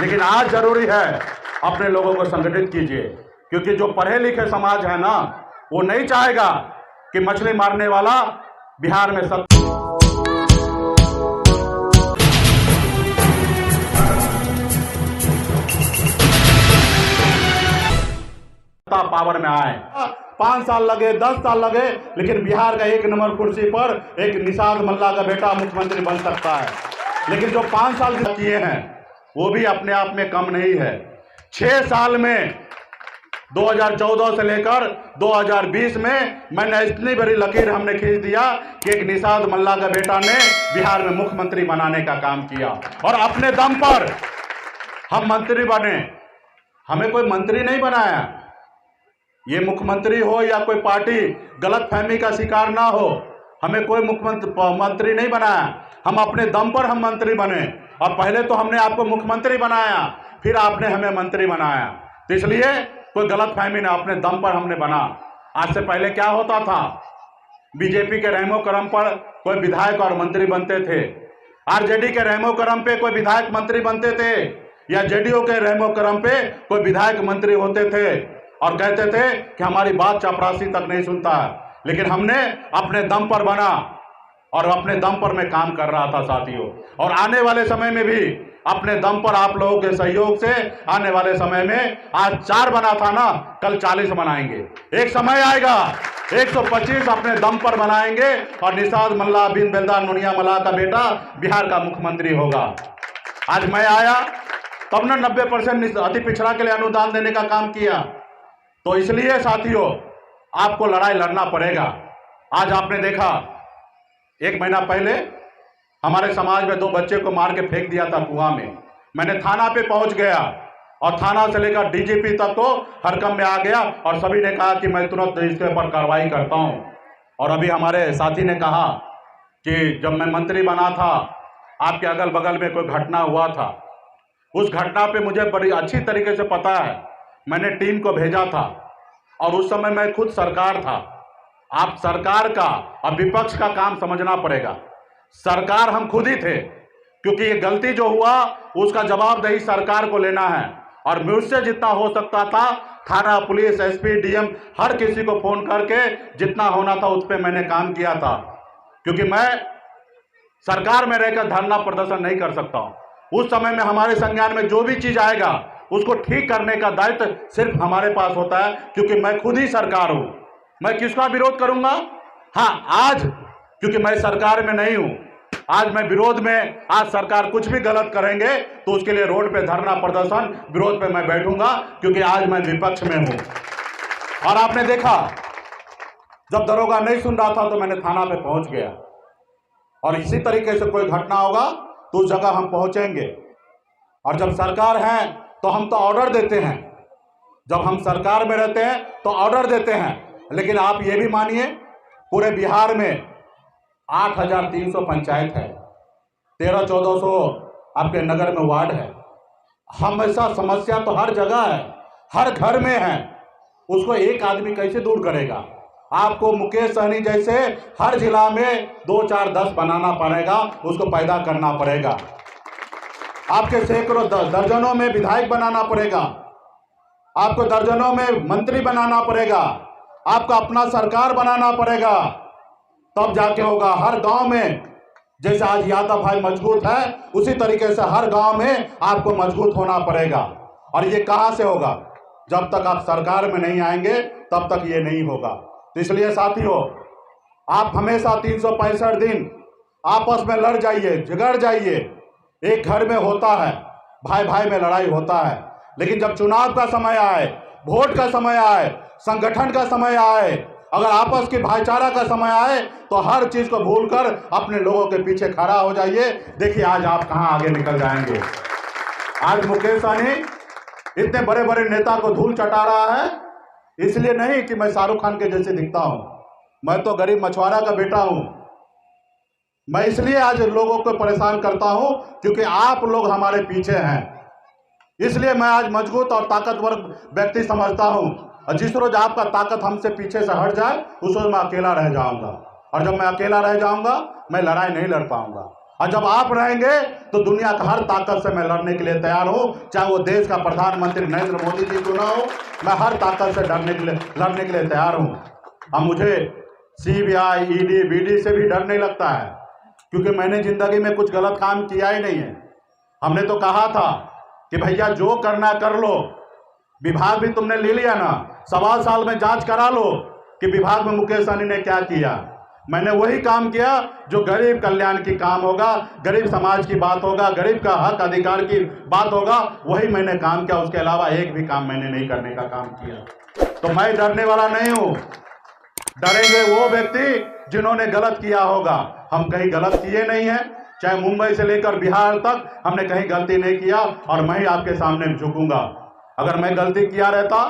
लेकिन आज जरूरी है अपने लोगों को संगठित कीजिए, क्योंकि जो पढ़े लिखे समाज है ना, वो नहीं चाहेगा कि मछली मारने वाला बिहार में सत्ता पावर में आए। 5 साल लगे, 10 साल लगे, लेकिन बिहार का 1 नंबर कुर्सी पर एक निषाद मल्ला का बेटा मुख्यमंत्री बन सकता है। लेकिन जो 5 साल किए हैं वो भी अपने आप में कम नहीं है। 6 साल में 2014 से लेकर 2020 में मैंने इतनी बड़ी लकीर हमने खींच दिया कि एक निषाद मल्ला का बेटा ने बिहार में मुख्यमंत्री बनाने का काम किया, और अपने दम पर हम मंत्री बने। हमें कोई मंत्री नहीं बनाया। ये मुख्यमंत्री हो या कोई पार्टी गलतफहमी का शिकार ना हो, हमें कोई मंत्री नहीं बनाया। हम अपने दम पर हम मंत्री बने, और पहले तो हमने आपको मुख्यमंत्री बनाया, फिर आपने हमें मंत्री बनाया। तो इसलिए कोई गलतफहमी ना, अपने दम पर हमने बना। आज से पहले क्या होता था, बीजेपी के रहमो करम पर कोई विधायक और मंत्री बनते थे, आरजेडी के रहमो करम पे कोई विधायक मंत्री बनते थे, या जेडीयू के रहमो करम पे कोई विधायक मंत्री होते थे, और कहते थे कि हमारी बात चपरासी तक नहीं सुनता है। लेकिन हमने अपने दम पर बना, और अपने दम पर मैं काम कर रहा था साथियों। और आने वाले समय में भी अपने दम पर आप लोगों के सहयोग से आने वाले समय में, आज 4 बना था ना, कल 40 बनाएंगे। एक समय आएगा 125 अपने दम पर बनाएंगे, और निषाद मल्ला बिन बेलदार नुनिया मल्ला का बेटा बिहार का मुख्यमंत्री होगा। आज मैं आया तब ना 90% अति पिछड़ा के लिए अनुदान देने का काम किया। तो इसलिए साथियों, आपको लड़ाई लड़ना पड़ेगा। आज आपने देखा 1 महीना पहले हमारे समाज में 2 बच्चे को मार के फेंक दिया था कुआं में। मैंने थाना पे पहुंच गया, और थाना से लेकर डीजीपी तक तो हरकम में आ गया, और सभी ने कहा कि मैं तुरंत इसके ऊपर कार्रवाई करता हूं। और अभी हमारे साथी ने कहा कि जब मैं मंत्री बना था, आपके अगल बगल में कोई घटना हुआ था। उस घटना पे मुझे बड़ी अच्छी तरीके से पता है। मैंने टीम को भेजा था, और उस समय मैं खुद सरकार था। आप सरकार का और विपक्ष का काम समझना पड़ेगा। सरकार हम खुद ही थे, क्योंकि ये गलती जो हुआ उसका जवाबदेही सरकार को लेना है। और मुझसे जितना हो सकता था, थाना, पुलिस, एसपी, डीएम, हर किसी को फोन करके जितना होना था उस पर मैंने काम किया था। क्योंकि मैं सरकार में रहकर धरना प्रदर्शन नहीं कर सकता हूं। उस समय में हमारे संज्ञान में जो भी चीज आएगा उसको ठीक करने का दायित्व सिर्फ हमारे पास होता है, क्योंकि मैं खुद ही सरकार हूं। मैं किसका विरोध करूंगा? हाँ, आज क्योंकि मैं सरकार में नहीं हूं, आज मैं विरोध में, आज सरकार कुछ भी गलत करेंगे तो उसके लिए रोड पे धरना प्रदर्शन विरोध पे मैं बैठूंगा, क्योंकि आज मैं विपक्ष में हूं। और आपने देखा, जब दरोगा नहीं सुन रहा था तो मैंने थाना पे पहुंच गया। और इसी तरीके से कोई घटना होगा तो उस जगह हम पहुंचेंगे। और जब सरकार है तो हम तो ऑर्डर देते हैं, जब हम सरकार में रहते हैं तो ऑर्डर देते हैं। लेकिन आप ये भी मानिए, पूरे बिहार में 8300 पंचायत है, 1300-1400 आपके नगर में वार्ड है। हमेशा समस्या तो हर जगह है, हर घर में है। उसको एक आदमी कैसे दूर करेगा? आपको मुकेश सहनी जैसे हर जिला में 2, 4, 10 बनाना पड़ेगा, उसको पैदा करना पड़ेगा। आपके सैकड़ों, दर्जनों में विधायक बनाना पड़ेगा, आपको दर्जनों में मंत्री बनाना पड़ेगा, आपको अपना सरकार बनाना पड़ेगा, तब जाके होगा। हर गांव में जैसे आज यादव भाई मजबूत है, उसी तरीके से हर गांव में आपको मजबूत होना पड़ेगा। और ये कहां से होगा? जब तक आप सरकार में नहीं आएंगे तब तक ये नहीं होगा। तो इसलिए साथियों, आप हमेशा 365 दिन आपस में लड़ जाइए, झगड़ जाइए। एक घर में होता है, भाई भाई में लड़ाई होता है, लेकिन जब चुनाव का समय आए, वोट का समय आए, संगठन का समय आए, अगर आपस की भाईचारा का समय आए, तो हर चीज को भूलकर अपने लोगों के पीछे खड़ा हो जाइए। देखिए आज आप कहां आगे निकल जाएंगे। आज मुकेश सहनी इतने बड़े बड़े नेता को धूल चटा रहा है, इसलिए नहीं कि मैं शाहरुख खान के जैसे दिखता हूं, मैं तो गरीब मछुआरा का बेटा हूं। मैं इसलिए आज लोगों को परेशान करता हूं क्योंकि आप लोग हमारे पीछे हैं। इसलिए मैं आज मजबूत और ताकतवर व्यक्ति समझता हूं, और जिस रोज आपका ताकत हमसे पीछे से हट जाए उस रोज मैं अकेला रह जाऊंगा। और जब मैं अकेला रह जाऊंगा, मैं लड़ाई नहीं लड़ पाऊंगा। और जब आप रहेंगे तो दुनिया का हर ताकत से मैं लड़ने के लिए तैयार हूं, चाहे वो देश का प्रधानमंत्री नरेंद्र मोदी जी क्यों ना हो, मैं हर ताकत से लड़ने के लिए तैयार हूं। अब मुझे सीबीआई, ईडी, बीडी से भी डर नहीं लगता है, क्योंकि मैंने जिंदगी में कुछ गलत काम किया ही नहीं है। हमने तो कहा था कि भैया जो करना कर लो, विभाग भी तुमने ले लिया ना, 1.25 साल में जांच करा लो कि विभाग में मुकेश सहनी ने क्या किया। मैंने वही काम किया जो गरीब कल्याण की काम होगा, गरीब समाज की बात होगा, गरीब का हक अधिकार की बात होगा, वही मैंने काम किया। उसके अलावा एक भी काम मैंने नहीं करने का काम किया। तो मैं डरने वाला नहीं हूं। डरेंगे वो व्यक्ति जिन्होंने गलत किया होगा। हम कहीं गलत किए नहीं है, चाहे मुंबई से लेकर बिहार तक हमने कहीं गलती नहीं किया, और मैं ही आपके सामने झुकूंगा। अगर मैं गलती किया रहता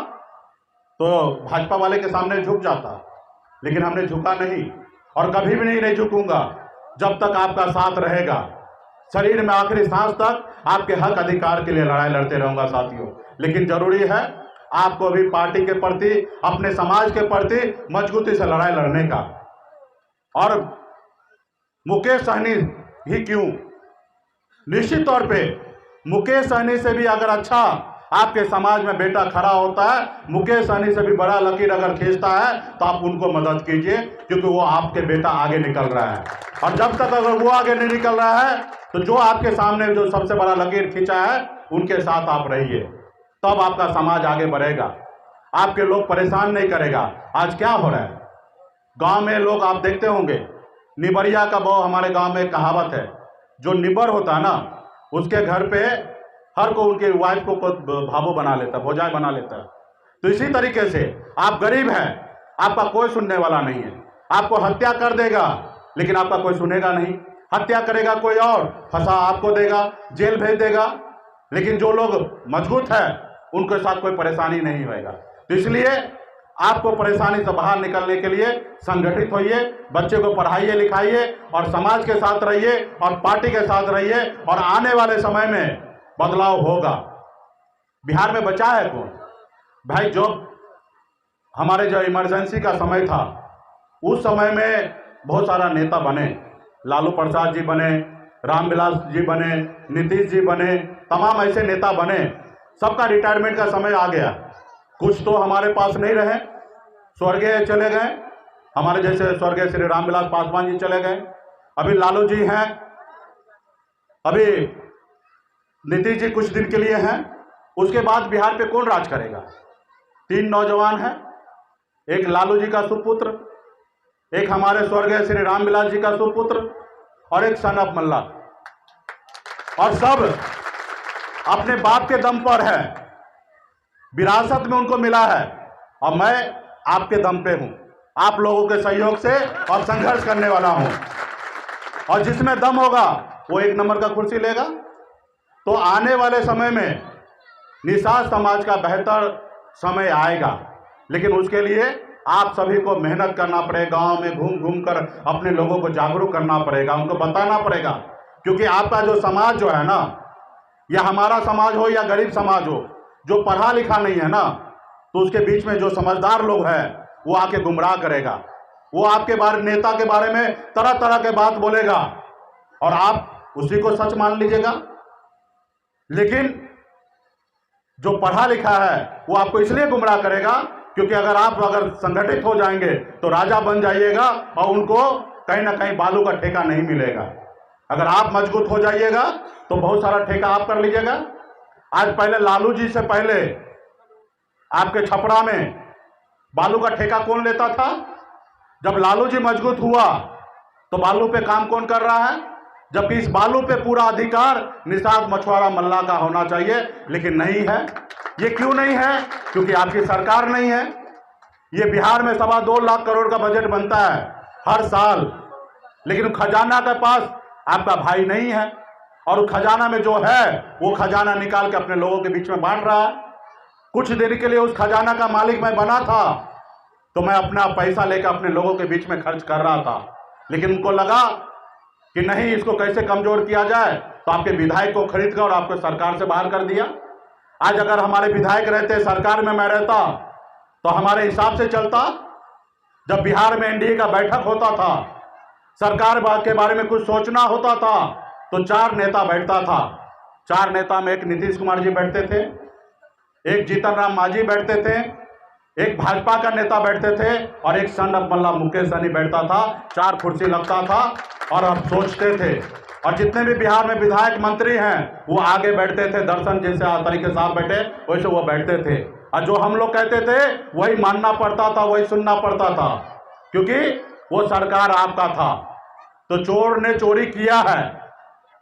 तो भाजपा वाले के सामने झुक जाता, लेकिन हमने झुका नहीं और कभी भी नहीं झुकूंगा जब तक आपका साथ रहेगा। शरीर में आखिरी सांस तक आपके हक अधिकार के लिए लड़ाई लड़ते रहूंगा साथियों। लेकिन जरूरी है आपको भी पार्टी के प्रति, अपने समाज के प्रति मजबूती से लड़ाई लड़ने का। और मुकेश सहनी ही क्यों, निश्चित तौर पे मुकेश सहनी से भी अगर अच्छा आपके समाज में बेटा खड़ा होता है, मुकेश सहनी से भी बड़ा लकीर अगर खींचता है, तो आप उनको मदद कीजिए, क्योंकि वो आपके बेटा आगे निकल रहा है। और जब तक अगर वो आगे नहीं निकल रहा है, तो जो आपके सामने जो सबसे बड़ा लकीर खींचा है उनके साथ आप रहिए, तब आपका समाज आगे बढ़ेगा, आपके लोग परेशान नहीं करेगा। आज क्या हो रहा है गांव में, लोग आप देखते होंगे, निबरिया का बहु हमारे गांव में एक कहावत है, जो निबर होता है ना, उसके घर पे हर को उनके वाइफ को भावो बना लेता, भोजाई बना लेता। तो इसी तरीके से आप गरीब हैं, आपका कोई सुनने वाला नहीं है। आपको हत्या कर देगा लेकिन आपका कोई सुनेगा नहीं, हत्या करेगा कोई और, फंसा आपको देगा, जेल भेज देगा। लेकिन जो लोग मजबूत है उनके साथ कोई परेशानी नहीं होएगा। तो इसलिए आपको परेशानी से बाहर निकलने के लिए संगठित होइए, बच्चे को पढ़ाइए लिखाइए और समाज के साथ रहिए और पार्टी के साथ रहिए, और आने वाले समय में बदलाव होगा। बिहार में बचा है कौन भाई? जो हमारे जो इमरजेंसी का समय था, उस समय में बहुत सारा नेता बने, लालू प्रसाद जी बने, रामविलास जी बने, नीतीश जी बने, तमाम ऐसे नेता बने। सबका रिटायरमेंट का समय आ गया। कुछ तो हमारे पास नहीं रहे, स्वर्गीय चले गए, हमारे जैसे स्वर्गीय श्री रामविलास पासवान जी चले गए, अभी लालू जी हैं, अभी नीतीश जी कुछ दिन के लिए हैं। उसके बाद बिहार पे कौन राज करेगा? 3 नौजवान हैं, एक लालू जी का सुपुत्र, एक हमारे स्वर्गीय श्री रामविलास जी का सुपुत्र, और एक सन ऑफ मल्ला, और सब अपने बाप के दम पर है, विरासत में उनको मिला है। और मैं आपके दम पे हूं, आप लोगों के सहयोग से और संघर्ष करने वाला हूं, और जिसमें दम होगा वो 1 नंबर का कुर्सी लेगा। तो आने वाले समय में निषाद समाज का बेहतर समय आएगा, लेकिन उसके लिए आप सभी को मेहनत करना पड़ेगा। गांव में घूम घूम कर अपने लोगों को जागरूक करना पड़ेगा, उनको बताना पड़ेगा, क्योंकि आपका जो समाज जो है ना, या हमारा समाज हो या गरीब समाज हो, जो पढ़ा लिखा नहीं है ना, तो उसके बीच में जो समझदार लोग हैं वो आके गुमराह करेगा, वो आपके बारे, नेता के बारे में तरह तरह के बात बोलेगा और आप उसी को सच मान लीजिएगा। लेकिन जो पढ़ा लिखा है वो आपको इसलिए गुमराह करेगा क्योंकि अगर संगठित हो जाएंगे तो राजा बन जाइएगा और उनको कहीं ना कहीं बालू का ठेका नहीं मिलेगा। अगर आप मजबूत हो जाइएगा तो बहुत सारा ठेका आप कर लीजिएगा। आज पहले लालू जी से पहले आपके छपरा में बालू का ठेका कौन लेता था? जब लालू जी मजबूत हुआ तो बालू पे काम कौन कर रहा है? जबकि इस बालू पे पूरा अधिकार निषाद मछुआरा मल्ला का होना चाहिए, लेकिन नहीं है। ये क्यों नहीं है? क्योंकि आपकी सरकार नहीं है। ये बिहार में 2.25 लाख करोड़ का बजट बनता है हर साल, लेकिन खजाना के पास आपका भाई नहीं है, और खजाना में जो है वो खजाना निकाल के अपने लोगों के बीच में बांट रहा है। कुछ देर के लिए उस खजाना का मालिक मैं बना था तो मैं अपना पैसा लेकर अपने लोगों के बीच में खर्च कर रहा था, लेकिन उनको लगा कि नहीं, इसको कैसे कमजोर किया जाए, तो आपके विधायक को खरीद कर और आपको सरकार से बाहर कर दिया। आज अगर हमारे विधायक रहते, सरकार में मैं रहता, तो हमारे हिसाब से चलता। जब बिहार में एनडीए का बैठक होता था, सरकार के बारे में कुछ सोचना होता था तो 4 नेता बैठता था। 4 नेता में एक नीतीश कुमार जी बैठते थे, एक जीतन राम मांझी बैठते थे, एक भाजपा का नेता बैठते थे और एक सन ऑफ मल्ला मुकेश सहनी बैठता था। 4 कुर्सी लगता था और अब सोचते थे। और जितने भी बिहार में विधायक मंत्री हैं वो आगे बैठते थे, दर्शन जैसे तरीके से आप बैठे वैसे वो बैठते थे। और जो हम लोग कहते थे वही मानना पड़ता था, वही सुनना पड़ता था, क्योंकि वो सरकार आपका था। तो चोर ने चोरी किया है,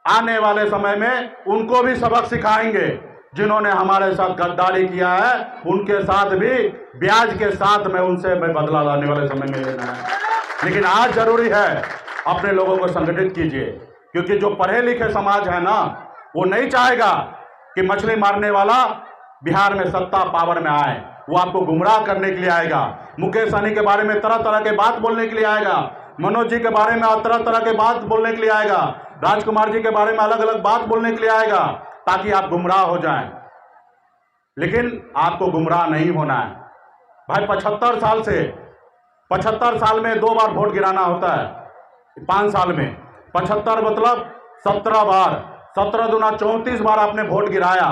आने वाले समय में उनको भी सबक सिखाएंगे। जिन्होंने हमारे साथ गद्दारी किया है उनके साथ भी ब्याज के साथ में उनसे बदला आने वाले समय में लेना है। लेकिन आज जरूरी है अपने लोगों को संगठित कीजिए, क्योंकि जो पढ़े लिखे समाज है ना वो नहीं चाहेगा कि मछली मारने वाला बिहार में सत्ता पावर में आए। वो आपको गुमराह करने के लिए आएगा। मुकेश सहनी के बारे में तरह तरह के बात बोलने के लिए आएगा, मनोज जी के बारे में तरह तरह के बात बोलने के लिए आएगा, राजकुमार जी के बारे में अलग अलग बात बोलने के लिए आएगा, ताकि आप गुमराह हो जाएं। लेकिन आपको गुमराह नहीं होना है भाई। 75 साल में 2 बार वोट गिराना होता है। 5 साल में 75 मतलब 17 बार, 17 दूना 34 बार आपने वोट गिराया।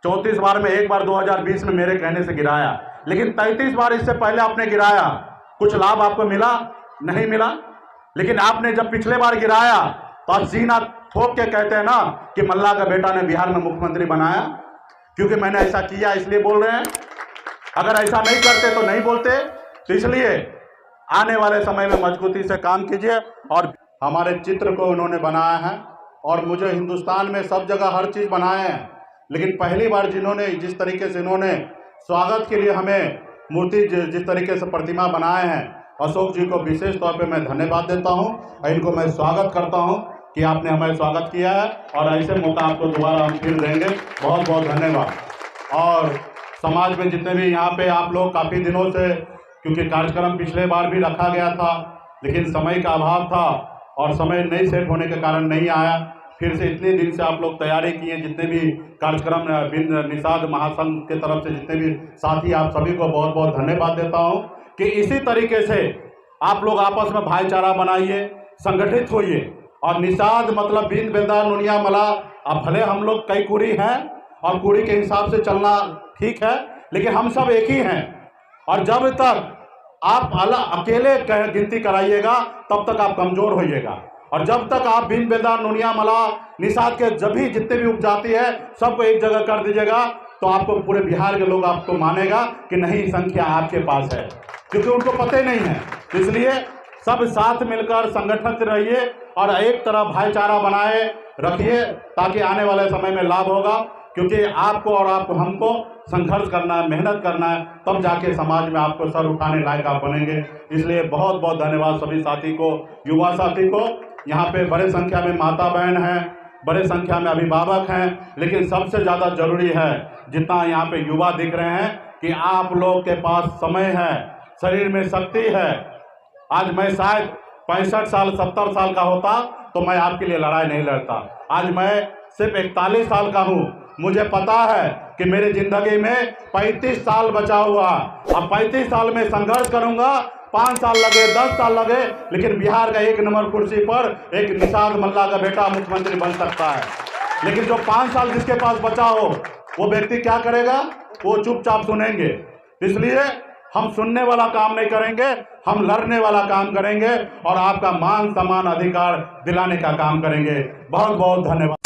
34 बार में एक बार 2020 में मेरे कहने से गिराया, लेकिन 33 बार इससे पहले आपने गिराया। कुछ लाभ आपको मिला? नहीं मिला। लेकिन आपने जब पिछले बार गिराया तो आप सीना ठोक के कहते हैं ना कि मल्ला का बेटा ने बिहार में मुख्यमंत्री बनाया, क्योंकि मैंने ऐसा किया इसलिए बोल रहे हैं। अगर ऐसा नहीं करते तो नहीं बोलते। तो इसलिए आने वाले समय में मजबूती से काम कीजिए। और हमारे चित्र को उन्होंने बनाया है और मुझे हिंदुस्तान में सब जगह हर चीज़ बनाए हैं, लेकिन पहली बार जिस तरीके से इन्होंने स्वागत के लिए हमें मूर्ति जिस तरीके से प्रतिमा बनाए हैं, अशोक जी को विशेष तौर पे मैं धन्यवाद देता हूं और इनको मैं स्वागत करता हूं कि आपने हमें स्वागत किया है और ऐसे मौका आपको दोबारा हम फिर देंगे। बहुत बहुत धन्यवाद। और समाज में जितने भी यहाँ पे आप लोग काफ़ी दिनों से, क्योंकि कार्यक्रम पिछले बार भी रखा गया था लेकिन समय का अभाव था और समय नहीं सेट होने के कारण नहीं आया, फिर से इतने दिन से आप लोग तैयारी किए। जितने भी कार्यक्रम निषाद महासंघ के तरफ से जितने भी साथी, आप सभी को बहुत बहुत धन्यवाद देता हूं कि इसी तरीके से आप लोग आपस में भाईचारा बनाइए, संगठित होइए। और निषाद मतलब बिन बेदा नुनिया मला। अब भले हम लोग कई कुड़ी हैं और कुड़ी के हिसाब से चलना ठीक है, लेकिन हम सब एक ही हैं। और जब तक आप अकेले गिनती कराइएगा तब तक आप कमज़ोर होइएगा। और जब तक आप बिन बेदा नुनिया मला निषाद के जब भी जितने भी उपजाति है सबको एक जगह कर दीजिएगा तो आपको पूरे बिहार के लोग आपको मानेगा कि नहीं, संख्या आपके पास है, क्योंकि उनको पता ही नहीं है। तो इसलिए सब साथ मिलकर संगठित रहिए और एक तरह भाईचारा बनाए रखिए, ताकि आने वाले समय में लाभ होगा। क्योंकि आपको और आपको हमको संघर्ष करना है, मेहनत करना है, तब जाके समाज में आपको सर उठाने लायक आप बनेंगे। इसलिए बहुत बहुत धन्यवाद सभी साथी को, युवा साथी को। यहाँ पे बड़े संख्या में माता बहन हैं, बड़े संख्या में अभिभावक हैं, लेकिन सबसे ज़्यादा जरूरी है जितना यहाँ पे युवा दिख रहे हैं कि आप लोग के पास समय है, शरीर में शक्ति है। आज मैं शायद 65 साल 70 साल का होता तो मैं आपके लिए लड़ाई नहीं लड़ता। आज मैं सिर्फ 41 साल का हूँ। मुझे पता है कि मेरी जिंदगी में 35 साल बचा हुआ। अब 35 साल में संघर्ष करूंगा, 5 साल लगे 10 साल लगे, लेकिन बिहार का 1 नंबर कुर्सी पर एक निषाद मल्ला का बेटा मुख्यमंत्री बन सकता है। लेकिन जो 5 साल जिसके पास बचा हो वो व्यक्ति क्या करेगा? वो चुपचाप सुनेंगे। इसलिए हम सुनने वाला काम नहीं करेंगे, हम लड़ने वाला काम करेंगे और आपका मान सम्मान अधिकार दिलाने का काम करेंगे। बहुत बहुत धन्यवाद।